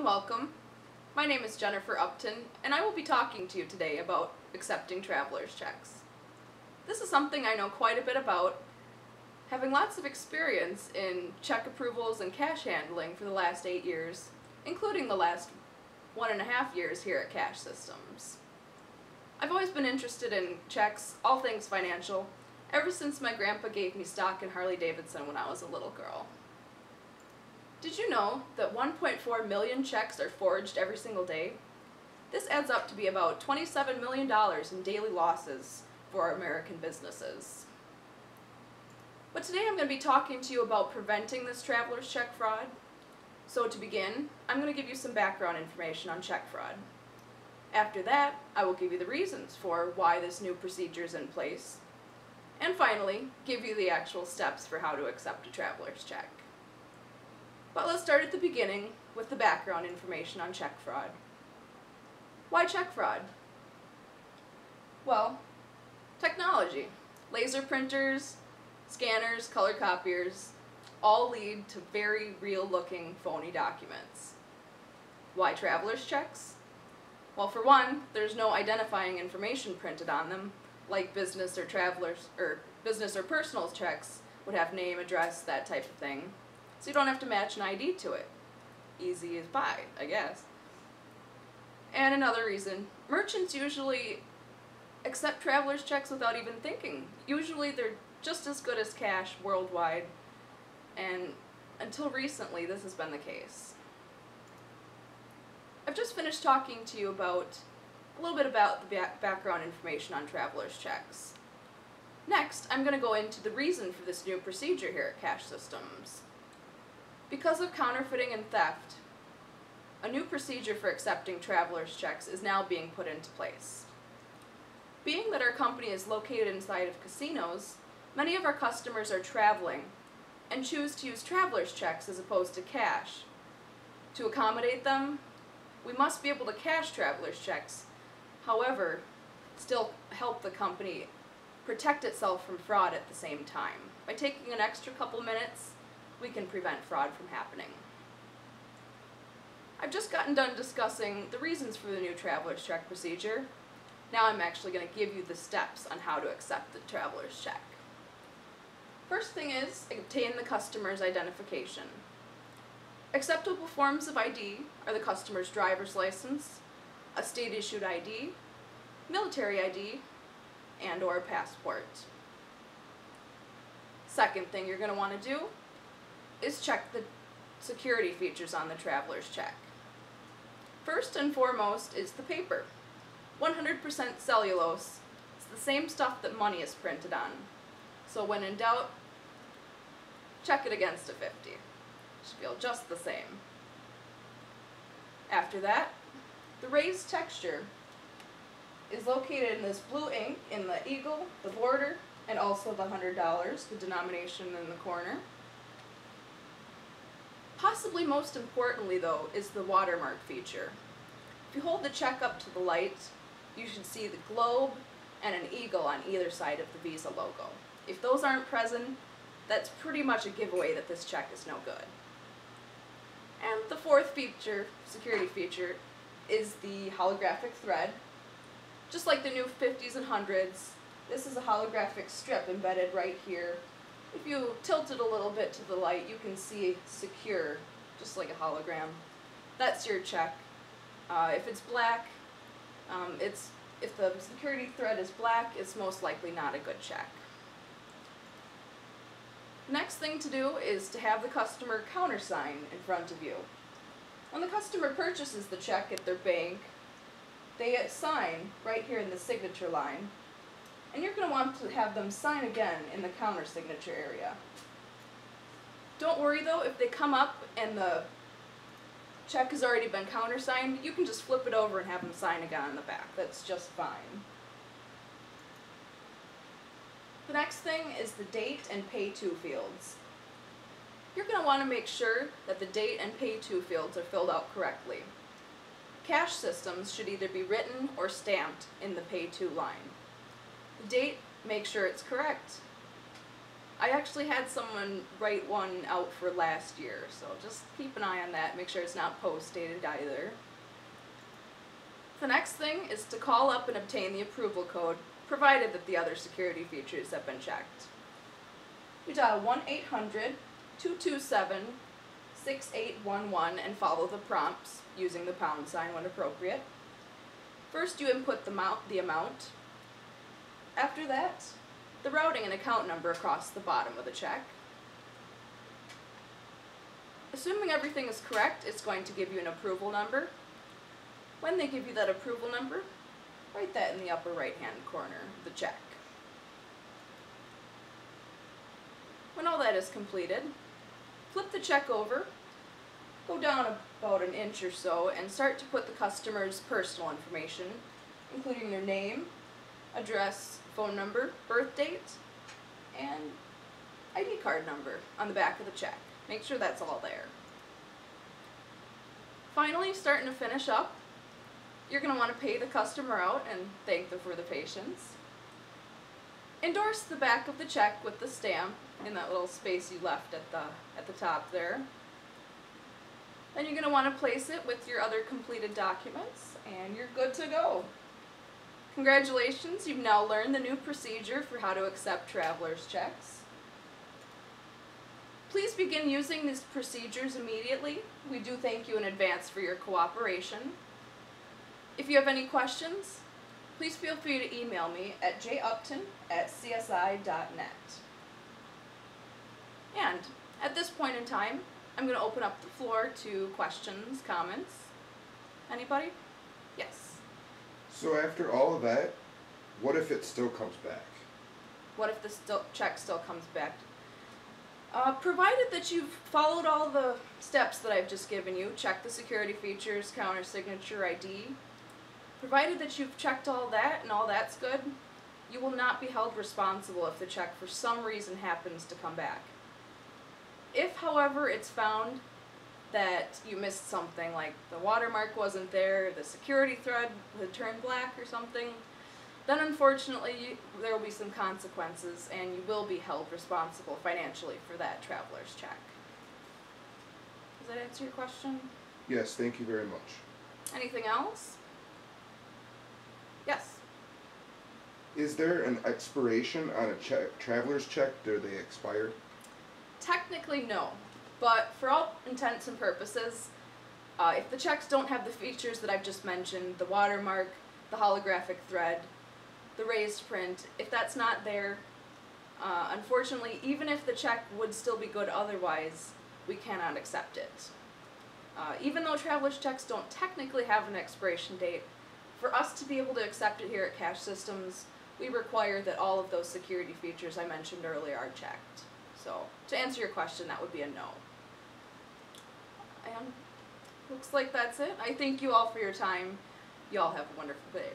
welcome. My name is Jennifer Upton, and I will be talking to you today about accepting traveler's checks. This is something I know quite a bit about, having lots of experience in check approvals and cash handling for the last 8 years, including the last 1.5 years here at Cash Systems. I've always been interested in checks, all things financial, ever since my grandpa gave me stock in Harley-Davidson when I was a little girl. Did you know that 1.4 million checks are forged every single day? This adds up to be about $27 million in daily losses for our American businesses. But today I'm going to be talking to you about preventing this traveler's check fraud. So to begin, I'm going to give you some background information on check fraud. After that, I will give you the reasons for why this new procedure is in place. And finally, give you the actual steps for how to accept a traveler's check. But let's start at the beginning with the background information on check fraud. Why check fraud? Well, technology. Laser printers, scanners, color copiers, all lead to very real-looking phony documents. Why traveler's checks? Well, for one, there's no identifying information printed on them, like business or personal checks would have name, address, that type of thing. So you don't have to match an ID to it. Easy as pie, I guess. And another reason, merchants usually accept traveler's checks without even thinking. Usually they're just as good as cash worldwide, and until recently this has been the case. I've just finished talking to you about a little bit about the background information on traveler's checks. Next, I'm going to go into the reason for this new procedure here at Cash Systems. Because of counterfeiting and theft, a new procedure for accepting traveler's checks is now being put into place. Being that our company is located inside of casinos, many of our customers are traveling and choose to use traveler's checks as opposed to cash. To accommodate them, we must be able to cash traveler's checks, however, still help the company protect itself from fraud at the same time. By taking an extra couple minutes, we can prevent fraud from happening. I've just gotten done discussing the reasons for the new traveler's check procedure. Now I'm actually going to give you the steps on how to accept the traveler's check. First thing is, obtain the customer's identification. Acceptable forms of ID are the customer's driver's license, a state-issued ID, military ID, and/or a passport. Second thing you're going to want to do is check the security features on the traveler's check. First and foremost is the paper. 100% cellulose. It's the same stuff that money is printed on. So when in doubt, check it against a 50. It should feel just the same. After that, the raised texture is located in this blue ink in the eagle, the border, and also the $100, the denomination in the corner. Possibly most importantly, though, is the watermark feature. If you hold the check up to the light, you should see the globe and an eagle on either side of the Visa logo. If those aren't present, that's pretty much a giveaway that this check is no good. And the fourth feature, security feature, is the holographic thread. Just like the new 50s and 100s, this is a holographic strip embedded right here. If you tilt it a little bit to the light, you can see secure, just like a hologram. That's your check. If it's black, if the security thread is black, it's most likely not a good check. Next thing to do is to have the customer countersign in front of you. When the customer purchases the check at their bank, they sign right here in the signature line. And you're going to want to have them sign again in the counter signature area. Don't worry though, if they come up and the check has already been countersigned, you can just flip it over and have them sign again on the back. That's just fine. The next thing is the date and pay to fields. You're going to want to make sure that the date and pay to fields are filled out correctly. Cash systems should either be written or stamped in the pay to line. The date, make sure it's correct. I actually had someone write one out for last year, so just keep an eye on that. Make sure it's not post-dated either. The next thing is to call up and obtain the approval code, provided that the other security features have been checked. You dial 1-800-227-6811 and follow the prompts, using the pound sign when appropriate. First, you input the amount. After that, the routing and account number across the bottom of the check. Assuming everything is correct, it's going to give you an approval number. When they give you that approval number, write that in the upper right-hand corner of the check. When all that is completed, flip the check over, go down about an inch or so, and start to put the customer's personal information, including their name, address, phone number, birth date, and ID card number on the back of the check. Make sure that's all there. Finally, starting to finish up, you're going to want to pay the customer out and thank them for the patience. Endorse the back of the check with the stamp in that little space you left at the top there. Then you're going to want to place it with your other completed documents, and you're good to go. Congratulations, you've now learned the new procedure for how to accept traveler's checks. Please begin using these procedures immediately. We do thank you in advance for your cooperation. If you have any questions, please feel free to email me at jupton@csi.net. And at this point in time, I'm going to open up the floor to questions, comments. Anybody? Yes. So after all of that, what if it still comes back? What if the check still comes back? Provided that you've followed all the steps that I've just given you, check the security features, counter signature, ID, provided that you've checked all that and all that's good, you will not be held responsible if the check for some reason happens to come back. If, however, it's found that you missed something, like the watermark wasn't there, the security thread had turned black or something, then unfortunately there will be some consequences and you will be held responsible financially for that traveler's check. Does that answer your question? Yes, thank you very much. Anything else? Yes. Is there an expiration on a traveler's check? Are they expired? Technically, no. But for all intents and purposes, if the checks don't have the features that I've just mentioned, the watermark, the holographic thread, the raised print, if that's not there, unfortunately, even if the check would still be good otherwise, we cannot accept it. Even though traveler's checks don't technically have an expiration date, for us to be able to accept it here at Cash Systems, we require that all of those security features I mentioned earlier are checked. So, to answer your question, that would be a no. And looks like that's it. I thank you all for your time. You all have a wonderful day.